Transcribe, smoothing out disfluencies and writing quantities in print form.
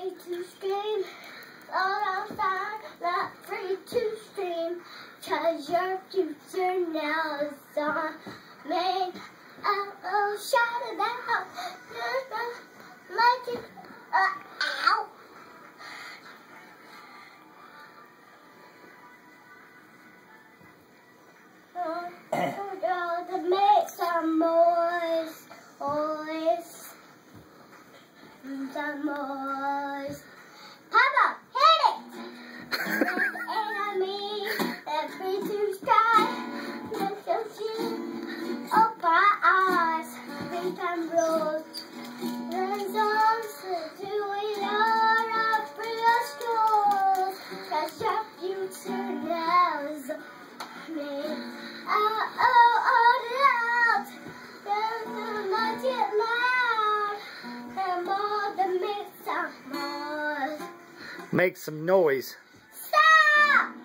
free to scream. All outside, not free to scream. 'Cause your future now is on me. Oh, shout it out. Like it. Ow. To make some noise. Some noise. Papaw, hit it! Enemy, free to strike. Let's go see. Open eyes, free time rules. There's also to learn free of school. 'Cause your future now is me. Loud. Not yet loud. Come on, make some noise. Make some noise. Stop!